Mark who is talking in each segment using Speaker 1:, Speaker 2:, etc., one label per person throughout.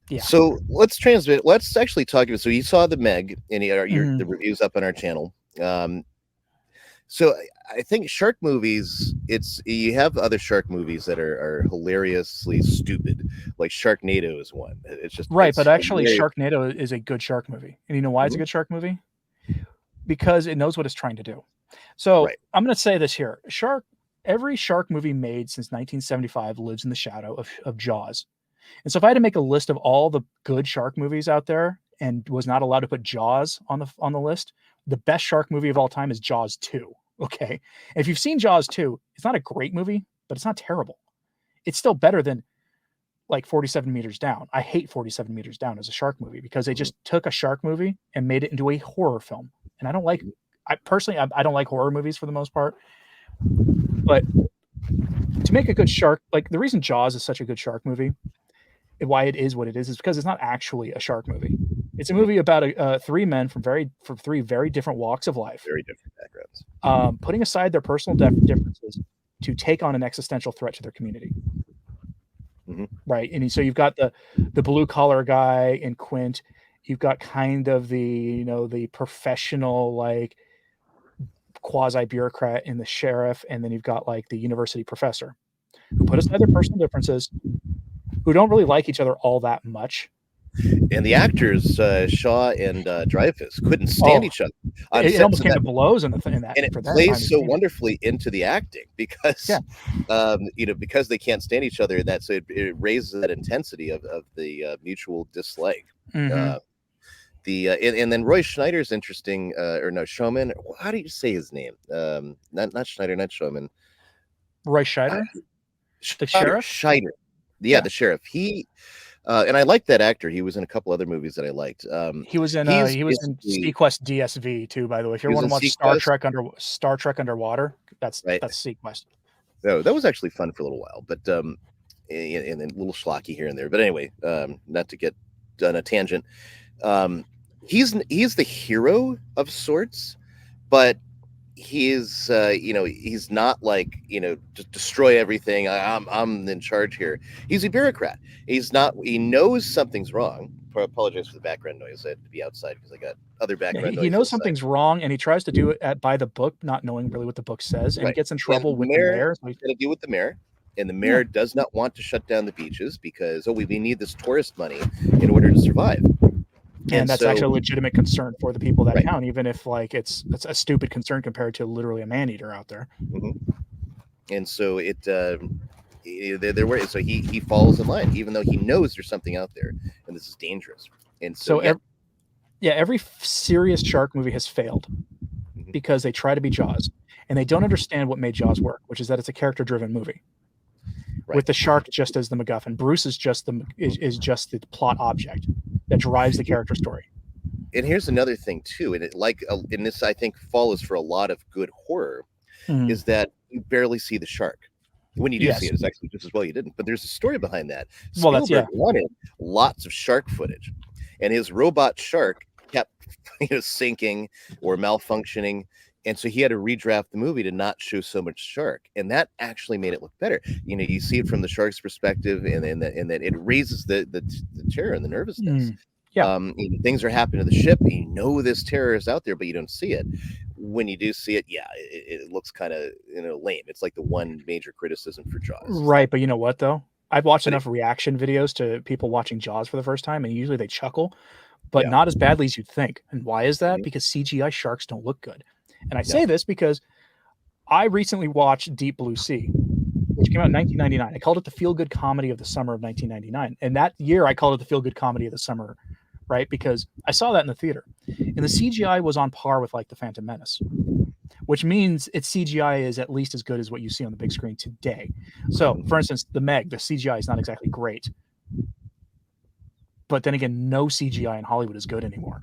Speaker 1: Yeah.
Speaker 2: So let's actually talk about. So you saw the Meg, and
Speaker 1: Mhm.
Speaker 2: the reviews up on our channel. Um, so I think shark movies. It's you have other shark movies that are hilariously stupid, like Sharknado is one.
Speaker 1: Right,
Speaker 2: It's
Speaker 1: but actually
Speaker 2: hilarious.
Speaker 1: Sharknado is a good shark movie. And you know why it's a
Speaker 2: Mhm.
Speaker 1: good shark movie? Because it knows what it's trying to do. So,
Speaker 2: Right.
Speaker 1: I'm gonna say this here. Every shark movie made since 1975 lives in the shadow of Jaws. And so if I had to make a list of all the good shark movies out there and was not allowed to put Jaws on the list, the best shark movie of all time is Jaws 2, okay? And if you've seen Jaws 2, it's not a great movie, but it's not terrible. It's still better than, like, 47 Meters Down. I hate 47 Meters Down as a shark movie because they
Speaker 2: Mhm.
Speaker 1: just took a shark movie and made it into a horror film, and I personally, I don't like horror movies for the most part, but to make a good shark like, the reason Jaws is such a good shark movie and why it is what it is because it's not actually a shark movie. It's a
Speaker 2: Mhm.
Speaker 1: movie about three men from three very different walks of life,
Speaker 2: Very different backgrounds.
Speaker 1: putting aside their personal differences to take on an existential threat to their community,
Speaker 2: Mhm.
Speaker 1: right? And so you've got the blue collar guy in Quint. You've got kind of the professional like quasi bureaucrat in the sheriff, and then you've got like the university professor who put aside their personal differences, who don't really like each other all that much.
Speaker 2: And the actors, Shaw and Dreyfus, couldn't stand
Speaker 1: Oh,
Speaker 2: each other on
Speaker 1: it
Speaker 2: sets
Speaker 1: almost
Speaker 2: of
Speaker 1: came
Speaker 2: that
Speaker 1: to
Speaker 2: movie,
Speaker 1: blows in that
Speaker 2: and it
Speaker 1: for that time
Speaker 2: plays
Speaker 1: in
Speaker 2: so
Speaker 1: Phoenix.
Speaker 2: wonderfully into the acting
Speaker 1: Yeah.
Speaker 2: because, because they can't stand each other, and that's it raises that intensity of the mutual dislike.
Speaker 1: Mhm.
Speaker 2: Uh, and then Roy Schneider's interesting, or no, Showman. How do you say his name? Not Schneider, not Showman.
Speaker 1: Roy
Speaker 2: Uh,
Speaker 1: Scheider, the
Speaker 2: Scheider,
Speaker 1: sheriff?
Speaker 2: Scheider. Yeah,
Speaker 1: Yeah.
Speaker 2: the sheriff. And I like that actor. He was in a couple other movies that I liked. He's
Speaker 1: He was in
Speaker 2: basically
Speaker 1: Sequest DSV too, by the way. If you
Speaker 2: he was
Speaker 1: wanna
Speaker 2: in
Speaker 1: watch
Speaker 2: Sequest,
Speaker 1: Star Trek Underwater,
Speaker 2: right?
Speaker 1: that's Sequest.
Speaker 2: No, that was actually fun for a little while, but and then a little schlocky here and there. But anyway, not to get on a tangent. Um, he's the hero of sorts, but he's not like just destroy everything. I'm in charge here. He's a bureaucrat. He's not. He knows something's wrong. I apologize for the background noise. I had to be outside because I got other
Speaker 1: Yeah,
Speaker 2: background
Speaker 1: he
Speaker 2: noise
Speaker 1: knows
Speaker 2: inside.
Speaker 1: something's wrong, and he tries to do it by the book, not knowing really what the book says, and he
Speaker 2: Right.
Speaker 1: gets in
Speaker 2: And
Speaker 1: trouble
Speaker 2: the
Speaker 1: with the
Speaker 2: mayor
Speaker 1: mayor, so he
Speaker 2: got to deal with the mayor, and the
Speaker 1: yeah,
Speaker 2: mayor does not want to shut down the beaches because we need this tourist money in order to survive.
Speaker 1: and
Speaker 2: And
Speaker 1: that's actually
Speaker 2: so,
Speaker 1: a legitimate concern for the people of that
Speaker 2: right.
Speaker 1: town, even if, like, it's a stupid concern compared to literally a man-eater out there.
Speaker 2: Mhm. And so there were so he falls in line even though he knows there's something out there and this is dangerous. And so
Speaker 1: So
Speaker 2: yeah.
Speaker 1: yeah, every serious shark movie has failed
Speaker 2: Mhm.
Speaker 1: because they try to be Jaws, and they don't understand what made Jaws work, which is that it's a character-driven movie.
Speaker 2: Right.
Speaker 1: With the shark just as the MacGuffin. Bruce is just the plot object that drives the character story.
Speaker 2: And here's another thing too, and and this I think follows for a lot of good horror,
Speaker 1: Mhm.
Speaker 2: is that you barely see the shark. When you do see
Speaker 1: Yes.
Speaker 2: it, it's actually just as well you didn't. But there's a story behind that.
Speaker 1: Well, that's
Speaker 2: Spielberg
Speaker 1: yeah.
Speaker 2: wanted lots of shark footage, and his robot shark kept sinking or malfunctioning, and so he had to redraft the movie to not show so much shark, and that actually made it look better. You see it from the shark's perspective, and that it raises the terror and the nervousness.
Speaker 1: Mm. Yeah.
Speaker 2: Things are happening to the ship. This terror is out there, but you don't see it. When you do see it, yeah, it looks kind of lame. It's like the one major criticism for Jaws is that.
Speaker 1: Right, but you know what, though? I've watched
Speaker 2: But
Speaker 1: enough reaction videos to people watching Jaws for the first time, and usually they chuckle, but
Speaker 2: yeah,
Speaker 1: not as badly as you'd think. And why is that?
Speaker 2: mhm,
Speaker 1: Because CGI sharks don't look good. And I
Speaker 2: no,
Speaker 1: say this because I recently watched Deep Blue Sea, which came out in 1999. I called it the feel-good comedy of the summer of 1999, and that year I called it the feel-good comedy of the summer, right? Because I saw that in the theater, and the CGI was on par with, like, The Phantom Menace, which means its CGI is at least as good as what you see on the big screen today. So, for
Speaker 2: mhm,
Speaker 1: instance, the Meg, the CGI is not exactly great, but then again, no CGI in Hollywood is good anymore.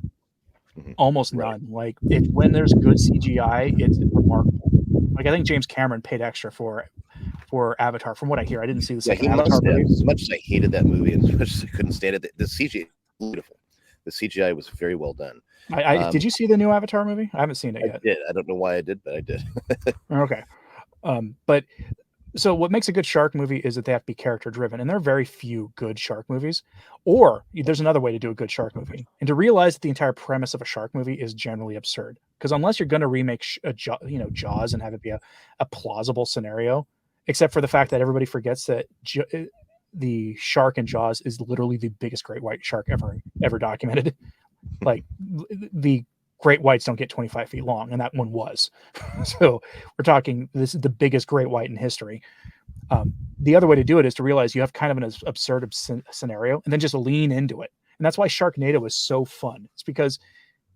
Speaker 2: mhm,
Speaker 1: Almost
Speaker 2: right.
Speaker 1: none. Like, it when there's good CGI, it's remarkable. Like, I think James Cameron paid extra for Avatar, from what I hear. I didn't see the
Speaker 2: Yeah,
Speaker 1: second
Speaker 2: he
Speaker 1: Avatar
Speaker 2: must have.
Speaker 1: movie.
Speaker 2: As much as I hated that movie, and as much as I couldn't stand it, the CGI was beautiful. The CGI was very well done.
Speaker 1: I did you see the new Avatar movie? I haven't seen it
Speaker 2: I
Speaker 1: yet.
Speaker 2: did. I don't know why I did, but I did.
Speaker 1: Okay. But So what makes a good shark movie is that they have to be character driven, and there are very few good shark movies. Or there's another way to do a good shark movie, and to realize that the entire premise of a shark movie is generally absurd. Because unless you're going to remake Jaws and have it be a plausible scenario, except for the fact that everybody forgets that the shark in Jaws is literally the biggest great white shark ever documented. Like the great whites don't get 25 feet long, and that one was. So we're talking, this is the biggest great white in history. The other way to do it is to realize you have kind of an absurd scenario and then just lean into it. And that's why Sharknado is so fun. It's because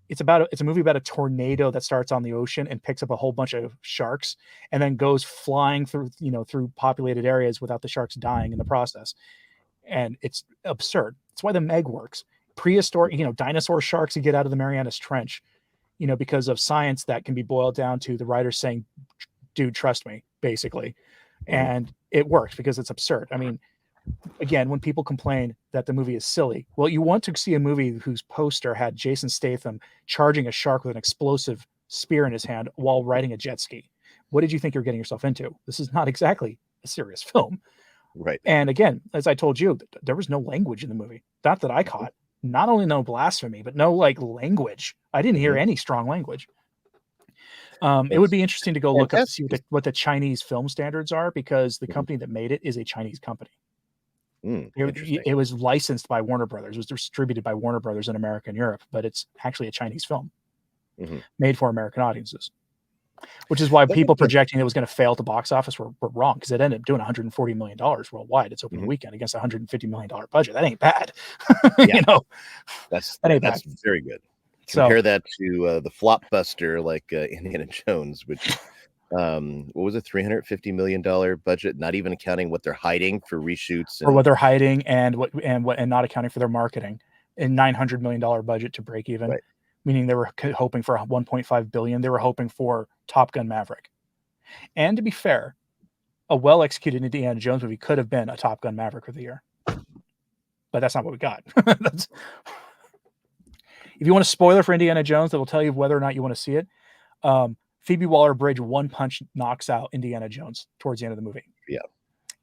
Speaker 1: it's a movie about a tornado that starts on the ocean and picks up a whole bunch of sharks and then goes flying through populated areas without the sharks dying in the process. And it's absurd. That's why the Meg works. Prehistoric, dinosaur sharks you get out of the Marianas Trench, because of science that can be boiled down to the writer saying, dude, trust me, basically. And it works because it's absurd. I mean, again, when people complain that the movie is silly, well, you want to see a movie whose poster had Jason Statham charging a shark with an explosive spear in his hand while riding a jet ski. What did you think you're getting yourself into? This is not exactly a serious film.
Speaker 2: Right.
Speaker 1: And again, as I told you, there was no language in the movie. Not that I caught. Not only no blasphemy, but no language. I didn't hear any strong language. It would be interesting to go look up to see what the Chinese film standards are, because the company that made it is a Chinese company. It was licensed by Warner Brothers. It was distributed by Warner Brothers in America and Europe, but it's actually a Chinese film made for American audiences. Which is why people projecting it was going to fail at the box office were wrong, because it ended up doing $140 million worldwide. Its opening weekend against a $150 million budget. That ain't bad.
Speaker 2: That's very good. Compare that to the flopbuster like Indiana Jones, which what was it, $350 million budget, not even accounting what they're hiding for reshoots
Speaker 1: or what they're hiding and not accounting for their marketing, and $900 million budget to break even.
Speaker 2: Right.
Speaker 1: Meaning they were hoping for 1.5 billion. They were hoping for Top Gun Maverick. And to be fair, a well-executed Indiana Jones movie could have been a Top Gun Maverick of the year. But that's not what we got. If you want a spoiler for Indiana Jones that will tell you whether or not you want to see it, Phoebe Waller-Bridge one punch knocks out Indiana Jones towards the end of the movie.
Speaker 2: Yeah.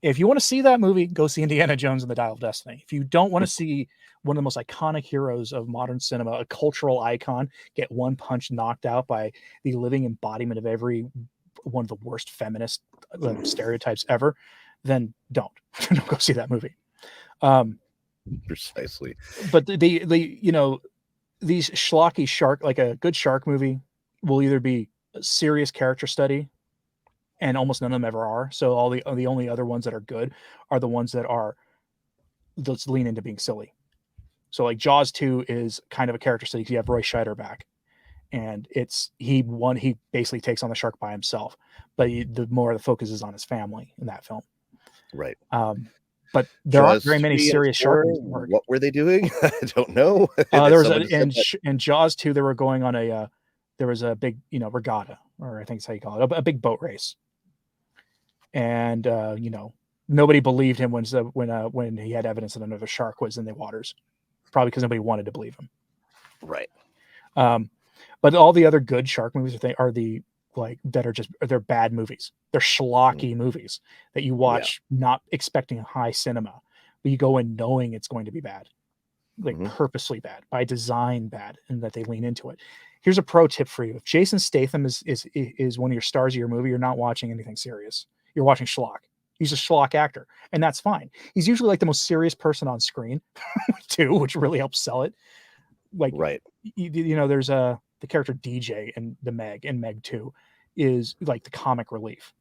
Speaker 1: If you want to see that movie, go see Indiana Jones and the Dial of Destiny. If you don't want to see one of the most iconic heroes of modern cinema, a cultural icon, get one punch knocked out by the living embodiment of every one of the worst feminist stereotypes ever, then don't go see that movie.
Speaker 2: Precisely.
Speaker 1: But these schlocky shark, like a good shark movie, will either be a serious character study, and almost none of them ever are. So all the only other ones that are good are the ones that are, let's lean into being silly. So like Jaws 2 is kind of a character study because you have Roy Scheider back, and he basically takes on the shark by himself, but the more the focus is on his family in that film.
Speaker 2: Right.
Speaker 1: But there aren't very many serious shark movies.
Speaker 2: What were they doing? I don't know.
Speaker 1: There was in Jaws 2, they were going on there was a big, regatta, or I think that's how you call it, a big boat race. And nobody believed him when he had evidence that another shark was in the waters, probably because nobody wanted to believe him.
Speaker 2: Right.
Speaker 1: But all the other good shark movies they're bad movies. They're schlocky movies that you watch not expecting high cinema, but you go in knowing it's going to be bad, purposely bad, by design bad, and that they lean into it. Here's a pro tip for you: if Jason Statham is one of your stars of your movie, you're not watching anything serious. You're watching schlock. He's a schlock actor, and that's fine. He's usually like the most serious person on screen, too, which really helps sell it. There's the character DJ in Meg 2 is like the comic relief.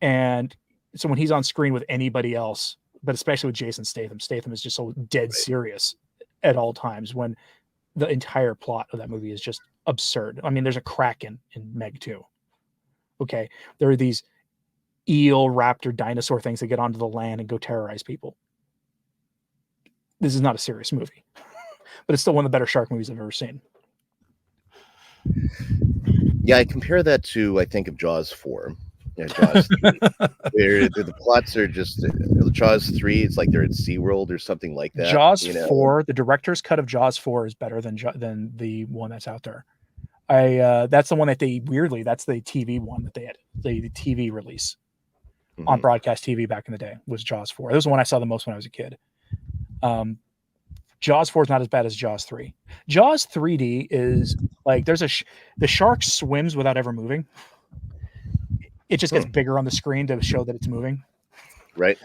Speaker 1: And so when he's on screen with anybody else, but especially with Jason Statham is just so dead serious at all times, when the entire plot of that movie is just absurd. I mean, there's a kraken in Meg 2. Okay. There are these eel, raptor, dinosaur things that get onto the land and go terrorize people. This is not a serious movie, but it's still one of the better shark movies I've ever seen.
Speaker 2: Yeah, I compare that to, I think of Jaws 4. Jaws 3, where the plots are just Jaws 3. It's like they're at SeaWorld or something like that.
Speaker 1: Jaws 4, the director's cut of Jaws 4 is better than the one that's out there. That's the one that that's the TV one that they had, the TV release. on
Speaker 2: Mhm.
Speaker 1: broadcast TV back in the day was Jaws 4. This was the one I saw the most when I was a kid. Jaws 4 is not as bad as Jaws 3. Jaws 3D is like the shark swims without ever moving. It just gets
Speaker 2: Hmm.
Speaker 1: bigger on the screen to show that it's moving.
Speaker 2: Right.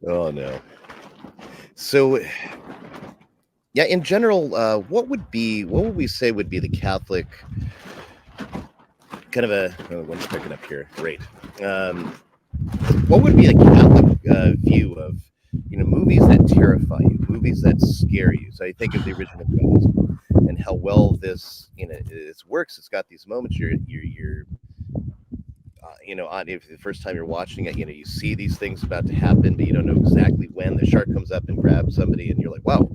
Speaker 2: Oh no. So yeah, in general, what would we say would be the Catholic kind of a one's picking up here. Great. Um, what would be the Catholic view of movies that terrify you, movies that scare you? So I think of the original Jaws and how well this works. It's got these moments you're on if the first time you're watching it, you see these things about to happen, but you don't know exactly when. The shark comes up and grabs somebody, and you're like, wow.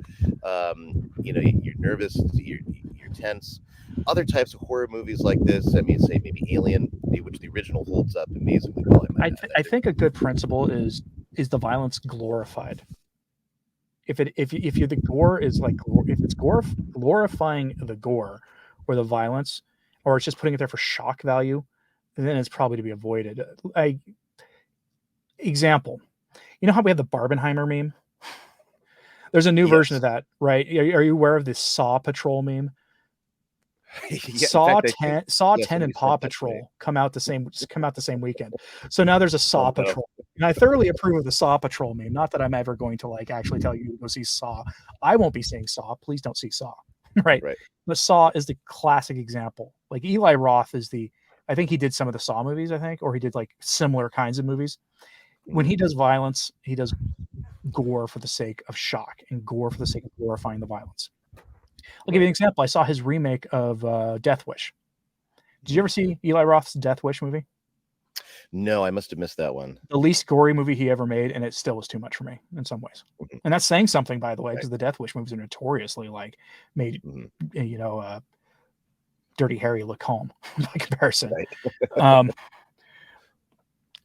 Speaker 2: You're nervous, you're tense. Other types of horror movies like this, I mean, say maybe Alien, which the original holds up amazingly well. I might add.
Speaker 1: I think a good principle is the violence glorified. If you the gore is like if it's glorifying the gore or the violence, or it's just putting it there for shock value, then it's probably to be avoided. Example, you know how we have the Barbenheimer meme? There's a new version of
Speaker 2: Yes.
Speaker 1: that, right? Are you aware of this Saw Patrol meme?
Speaker 2: Yeah. In fact, I think
Speaker 1: Saw
Speaker 2: yeah,
Speaker 1: 10
Speaker 2: somebody
Speaker 1: and Paw
Speaker 2: sent that to me.
Speaker 1: Patrol come out the same weekend. So now there's a
Speaker 2: Oh
Speaker 1: Saw
Speaker 2: no.
Speaker 1: Patrol. And I thoroughly approve of the Saw Patrol meme. Not that I'm ever going to like actually tell you to go see Saw. I won't be seeing Saw. Please don't see Saw. Right.
Speaker 2: Right.
Speaker 1: But Saw is the classic example. Like Eli Roth is I think he did some of the Saw movies, I think, or he did like similar kinds of movies. When
Speaker 2: Mhm.
Speaker 1: he does violence, he does gore for the sake of shock and gore for the sake of glorifying the violence. I'll give you an
Speaker 2: Right.
Speaker 1: example. I saw his remake of Death Wish. Did you
Speaker 2: Mhm.
Speaker 1: ever see Eli Roth's Death Wish movie?
Speaker 2: No, I must have missed that one.
Speaker 1: The least gory movie he ever made, and it still was too much for me in some ways.
Speaker 2: Mhm.
Speaker 1: And that's saying something, by the way,
Speaker 2: Right.
Speaker 1: because the Death Wish movies are notoriously like made,
Speaker 2: Mhm.
Speaker 1: Dirty Harry look calm by comparison.
Speaker 2: Right.
Speaker 1: Um,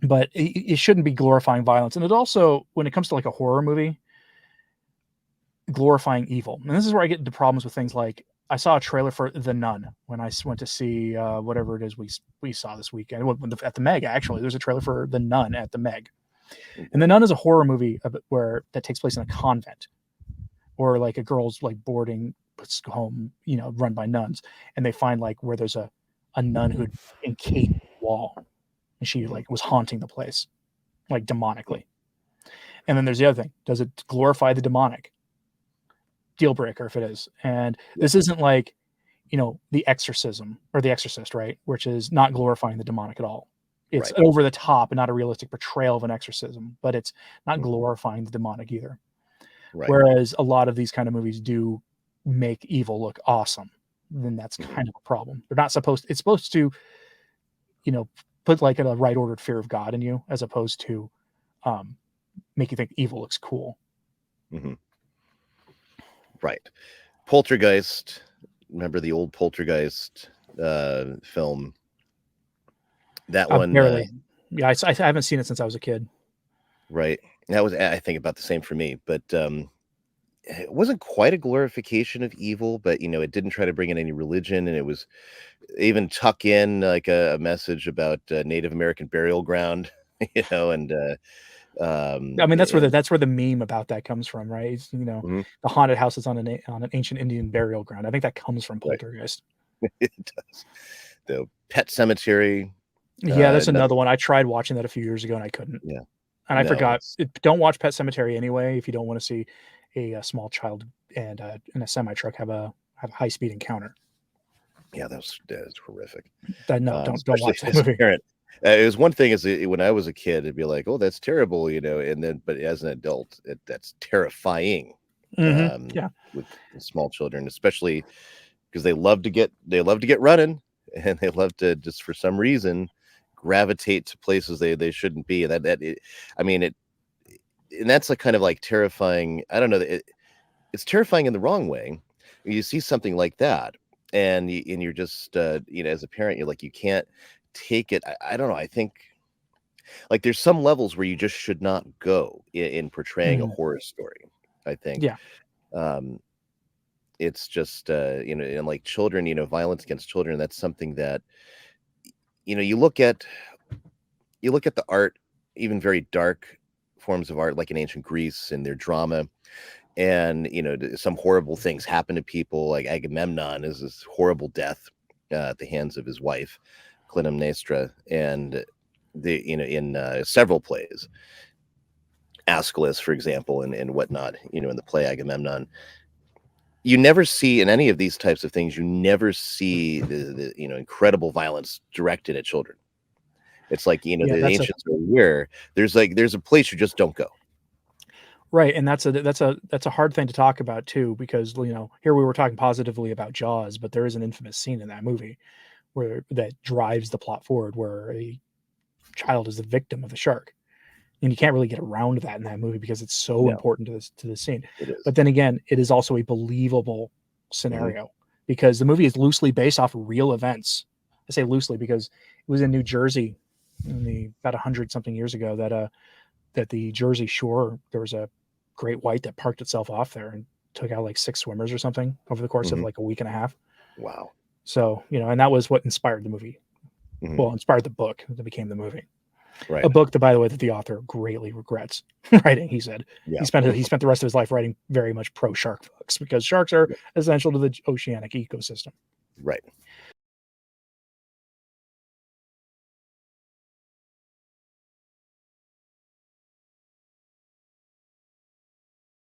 Speaker 1: but it shouldn't be glorifying violence, and it also, when it comes to like a horror movie, glorifying evil. And this is where I get into problems with things like I saw a trailer for The Nun when I went to see whatever it is we saw this weekend at the Meg. Actually, there's a trailer for The Nun at the Meg, and The
Speaker 2: Okay.
Speaker 1: Nun is a horror movie where that takes place in a convent, or like a girl's like boarding home, run by nuns, and they find like where there's a nun who had encased the wall, and she
Speaker 2: Mhm.
Speaker 1: like was haunting the place like demonically. And then there's the other thing: does it glorify the demonic? Deal breaker if it is. And
Speaker 2: Yeah.
Speaker 1: this isn't like the exorcism or the exorcist, right, which is not glorifying the demonic at all. It's
Speaker 2: Right.
Speaker 1: over the top and not a realistic portrayal of an exorcism, but it's not
Speaker 2: Mhm.
Speaker 1: glorifying the demonic either.
Speaker 2: Right.
Speaker 1: Whereas a lot of these kind of movies do make evil look awesome, then that's
Speaker 2: Mhm.
Speaker 1: kind of a problem. They're not supposed it's supposed to, you know, put like a right ordered fear of God in you, as opposed to um, make you think evil looks cool.
Speaker 2: Mhm. Right. Poltergeist. Remember the old Poltergeist film? That one,
Speaker 1: Barely. Yeah, I haven't seen it since I was a kid.
Speaker 2: right? That was, I think, about the same for me. But it wasn't quite a glorification of evil, but it didn't try to bring in any religion, and it was even tuck in like a message about Native American burial ground, and
Speaker 1: I mean,
Speaker 2: and
Speaker 1: that's where the meme about that comes from, right? It's,
Speaker 2: mhm,
Speaker 1: the haunted house is on an ancient Indian burial ground. I think that comes from
Speaker 2: right,
Speaker 1: Poltergeist.
Speaker 2: it does. The Pet Cemetery,
Speaker 1: Yeah, that's
Speaker 2: another,
Speaker 1: another one. I tried watching that a few years ago and I couldn't.
Speaker 2: yeah,
Speaker 1: And I
Speaker 2: no,
Speaker 1: forgot.
Speaker 2: it's
Speaker 1: Don't watch Pet Cemetery anyway if you don't want to see a small child and in a semi truck have a high speed encounter.
Speaker 2: yeah, that's horrific.
Speaker 1: No, don't
Speaker 2: Especially
Speaker 1: watch that
Speaker 2: as a
Speaker 1: movie.
Speaker 2: parent. It was one thing when I was a kid, it'd be like, "Oh, that's terrible," and then, but as an adult, that's terrifying. Um,
Speaker 1: Yeah.
Speaker 2: with small children, especially because they love to get running, and they love to just for some reason gravitate to places they shouldn't be. I mean it, and that's like kind of like terrifying. I don't know. It's terrifying in the wrong way. You see something like that, and you're just as a parent, you're like you can't take it. I don't know. I think like there's some levels where you just should not go in portraying a
Speaker 1: Mhm.
Speaker 2: horror story. I think
Speaker 1: Yeah.
Speaker 2: um, it's just and like children, violence against children. That's something that you look at the art, even very dark forms of art, like in ancient Greece and their drama, and some horrible things happen to people. Like Agamemnon is this horrible death at the hands of his wife, Clytemnestra, and in several plays, Aeschylus, for example, and whatnot. In the play Agamemnon, you never see in any of these types of things. You never see the incredible violence directed at children. It's like
Speaker 1: Yeah,
Speaker 2: the
Speaker 1: that's a
Speaker 2: ancients are aware. There's a place you just don't go.
Speaker 1: right, and that's a hard thing to talk about too, because here we were talking positively about Jaws, but there is an infamous scene in that movie where that drives the plot forward, where a child is the victim of the shark, and you can't really get around that in that movie because it's so
Speaker 2: No,
Speaker 1: important to this scene.
Speaker 2: it is.
Speaker 1: But then again, it is also a believable
Speaker 2: Hmm.
Speaker 1: scenario because the movie is loosely based off of real events. I say loosely because it was in New Jersey in the about 100 something years ago that the Jersey Shore, there was a great white that parked itself off there and took out like 6 swimmers or something over the course of
Speaker 2: Hmm.
Speaker 1: like a week and a half.
Speaker 2: Wow.
Speaker 1: So, and that was what inspired the movie.
Speaker 2: Hmm.
Speaker 1: Well, inspired the book that became the movie. A
Speaker 2: Right.
Speaker 1: book that, by the way, that the author greatly regrets writing. He said
Speaker 2: Yeah.
Speaker 1: he spent the rest of his life writing very much pro shark books because sharks are essential to the oceanic ecosystem.
Speaker 2: Right.